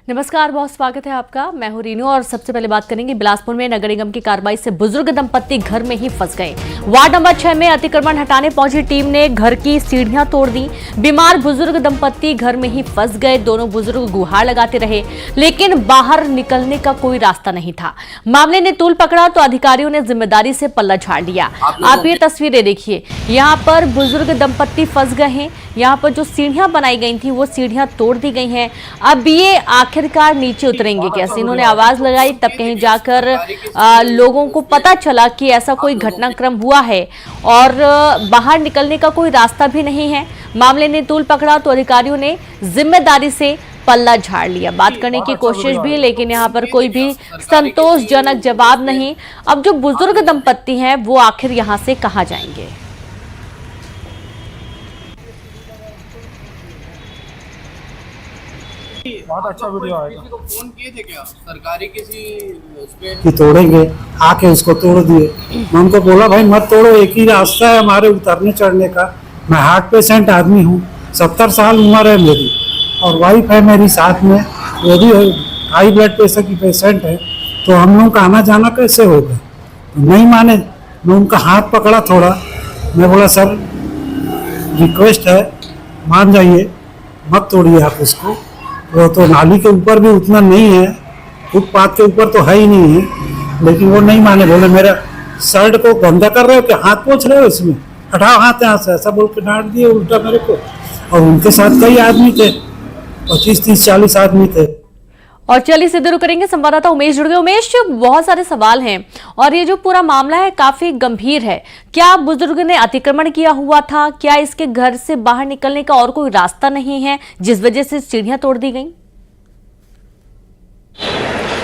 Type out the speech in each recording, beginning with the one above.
नमस्कार, बहुत स्वागत है आपका। मैं हूं रीनू और सबसे पहले बात करेंगे बिलासपुर में नगर निगम की कार्रवाई से बुजुर्ग दंपत्ति घर में ही फंस गए। वार्ड नंबर 6 में अतिक्रमण हटाने पहुंची टीम ने घर की सीढ़ियां तोड़ दी। बीमार बुजुर्ग दंपत्ति घर में ही फंस गए। दोनों बुजुर्ग गुहार लगाते रहे, लेकिन बाहर निकलने का कोई रास्ता नहीं था। मामले ने तूल पकड़ा तो अधिकारियों ने जिम्मेदारी से पल्ला झाड़ लिया। आप ये तस्वीरें देखिए, यहाँ पर बुजुर्ग दंपत्ति फंस गए हैं। यहाँ पर जो सीढ़ियां बनाई गई थी वो सीढ़ियां तोड़ दी गई हैं। अब ये आखिरकार नीचे उतरेंगे कैसे? इन्होंने आवाज लगाई, तब कहीं जाकर लोगों को पता चला कि ऐसा कोई घटनाक्रम हुआ है और बाहर निकलने का कोई रास्ता भी नहीं है। मामले ने तूल पकड़ा तो अधिकारियों ने जिम्मेदारी से पल्ला झाड़ लिया। बात करने की कोशिश भी, लेकिन यहाँ पर कोई भी संतोषजनक जवाब नहीं। अब जो बुजुर्ग दंपत्ति हैं वो आखिर यहाँ से कहाँ जाएंगे? बहुत अच्छा वीडियो आएगा। किसी को फोन किए थे क्या? सरकारी किसी कि तोड़ेंगे, आके उसको तोड़ दिए। मैं उनको बोला भाई मत तोड़ो, एक ही रास्ता है हमारे उतरने चढ़ने का। मैं हार्ट पेशेंट आदमी हूँ, 70 साल उम्र है मेरी, और वाइफ है मेरी साथ में, वो भी हाई ब्लड प्रेशर की पेशेंट है। तो हम लोग का आना जाना कैसे होगा? तो नहीं माने। मैं उनका हाथ पकड़ा थोड़ा, मैं बोला सर रिक्वेस्ट है, मान जाइए, मत तोड़िए आप उसको। वो तो नाली के ऊपर भी उतना नहीं है, फुटपाथ के ऊपर तो है ही नहीं है, लेकिन वो नहीं माने। बोले मेरा शर्ट को गंदा कर रहे हो क्या, हाथ पोंछ रहे हो इसमें, हटाओ हाथ यहाँ से, ऐसा बोल के डांट दिए उल्टा मेरे को। और उनके साथ कई आदमी थे, 25, 30, 40 आदमी थे। और चलिए सीधे रुक करेंगे, संवाददाता उमेश जुड़ गए। उमेश, बहुत सारे सवाल हैं और ये जो पूरा मामला है काफी गंभीर है। क्या बुजुर्ग ने अतिक्रमण किया हुआ था? क्या इसके घर से बाहर निकलने का और कोई रास्ता नहीं है जिस वजह से सीढ़ियां तोड़ दी गई?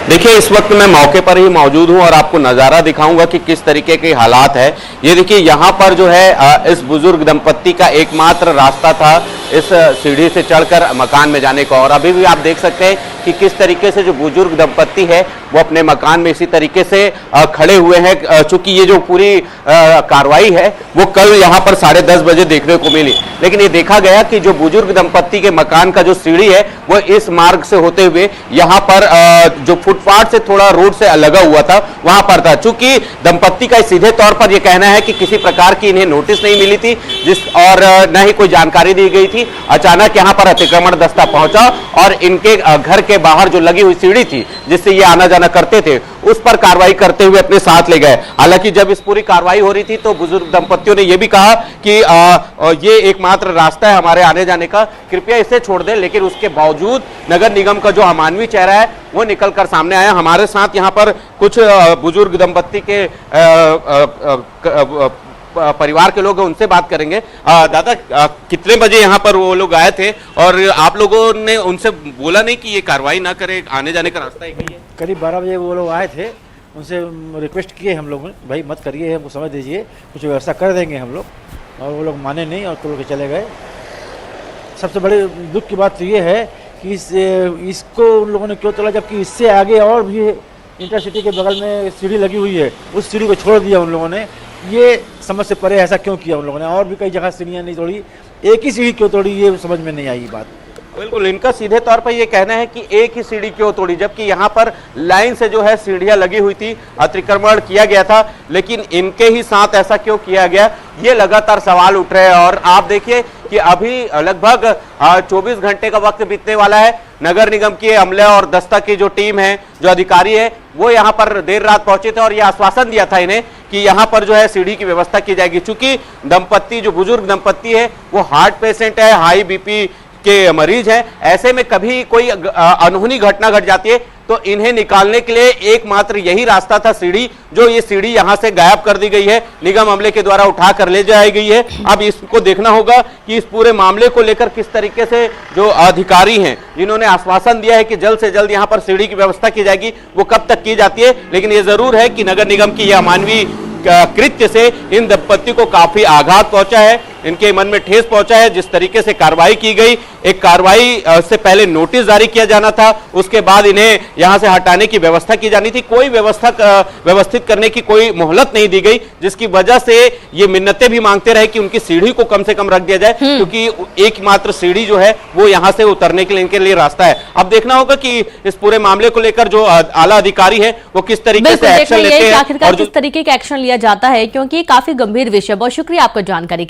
देखिए, इस वक्त मैं मौके पर ही मौजूद हूं और आपको नज़ारा दिखाऊंगा कि किस तरीके के हालात है। ये देखिए, यहाँ पर जो है इस बुजुर्ग दंपत्ति का एकमात्र रास्ता था इस सीढ़ी से चढ़कर मकान में जाने का, और अभी भी आप देख सकते हैं कि किस तरीके से जो बुजुर्ग दंपत्ति है वो अपने मकान में इसी तरीके से खड़े हुए हैं। चूंकि ये जो पूरी कार्रवाई है वो कल यहाँ पर 10:30 बजे देखने को मिली, लेकिन ये देखा गया कि जो बुजुर्ग दंपत्ति के मकान का जो सीढ़ी है वो इस मार्ग से होते हुए यहाँ पर जो फुटपाथ से थोड़ा रोड से लगा हुआ था वहां पर था। चूंकि दंपत्ति का सीधे तौर पर यह कहना है कि किसी प्रकार की इन्हें नोटिस नहीं मिली थी और न ही कोई जानकारी दी गई थी। अचानक यहां पर अतिक्रमण दस्ता पहुंचा और इनके घर के बाहर जो लगी हुई सीढ़ी थी जिससे ये आना जाना करते थे उस पर कार्रवाई करते हुए अपने साथ ले गए। हालांकि जब इस पूरी कार्रवाई हो रही थी तो बुजुर्ग दंपत्तियों ने यह भी कहा कि ये एकमात्र रास्ता है हमारे आने जाने का, कृपया इसे छोड़ दें। लेकिन उसके बावजूद नगर निगम का जो अमानवीय चेहरा है वो निकलकर सामने आया। हमारे साथ यहाँ पर कुछ बुजुर्ग दंपत्ति के परिवार के लोग हैं, उनसे बात करेंगे। दादा, कितने बजे यहाँ पर वो लोग आए थे और आप लोगों ने उनसे बोला नहीं कि ये कार्रवाई ना करे, आने जाने का रास्ता एक ही है? करीब 12 बजे वो लोग आए थे, उनसे रिक्वेस्ट किए हम लोग, भाई मत करिए, हमको समझ दीजिए, कुछ व्यवस्था कर देंगे हम लोग, और वो लोग माने नहीं और तोड़ के चले गए। सबसे बड़े दुख की बात तो ये है कि इसको उन लोगों ने क्यों तोड़ा, जबकि इससे आगे और भी इंटरसिटी के बगल में सीढ़ी लगी हुई है, उस सीढ़ी को छोड़ दिया उन लोगों ने। ये समझ से परे ऐसा क्यों किया उन लोगों ने? और भी कई जगह सीढ़ियाँ नहीं तोड़ी, एक ही सीढ़ी क्यों तोड़ी, ये समझ में नहीं आई बात। बिल्कुल, इनका सीधे तौर पर यह कहना है कि एक ही सीढ़ी क्यों तोड़ी, जबकि यहाँ पर लाइन से जो है सीढ़ियां लगी हुई थी, अतिक्रमण किया गया था, लेकिन इनके ही साथ ऐसा क्यों किया गया, ये लगातार सवाल उठ रहे हैं। और आप देखिए कि अभी लगभग 24 घंटे का वक्त बीतने वाला है। नगर निगम की अमले और दस्ता की जो टीम है, जो अधिकारी है, वो यहाँ पर देर रात पहुंचे थे और ये आश्वासन दिया था इन्हें कि यहाँ पर जो है सीढ़ी की व्यवस्था की जाएगी। चूंकि दंपत्ति, जो बुजुर्ग दंपत्ति है, वो हार्ट पेशेंट है, हाई बीपी के मरीज हैं, ऐसे में कभी कोई अनहोनी घटना घट जाती है तो इन्हें निकालने के लिए एकमात्र यही रास्ता था सीढ़ी, जो ये सीढ़ी यहां से गायब कर दी गई है, निगम अमले के द्वारा उठा कर ले जाई गई है। अब इसको देखना होगा कि इस पूरे मामले को लेकर किस तरीके से जो अधिकारी हैं जिन्होंने आश्वासन दिया है कि जल्द से जल्द यहां पर सीढ़ी की व्यवस्था की जाएगी, वो कब तक की जाती है। लेकिन ये जरूर है कि नगर निगम की यह अमानवीय कृत्य से इन दंपत्ति को काफी आघात पहुंचा है। इनके मन में ठेस पहुंचा है। जिस तरीके से कार्रवाई की गई, एक कार्रवाई से पहले नोटिस जारी किया जाना था, उसके बाद इन्हें यहां से हटाने की व्यवस्था की जानी थी। कोई व्यवस्थित करने की कोई मोहलत नहीं दी गई, जिसकी वजह से ये मिन्नतें भी मांगते रहे कि उनकी सीढ़ी को कम से कम रख दिया जाए, क्योंकि एकमात्र सीढ़ी जो है वो यहां से उतरने के लिए इनके लिए रास्ता है। अब देखना होगा कि इस पूरे मामले को लेकर जो आला अधिकारी है वो किस तरीके से एक्शन लेते हैं आखिरकार किस तरीके का एक्शन लिया जाता है, क्योंकि काफी गंभीर विषय। बहुत शुक्रिया आपका जानकारी।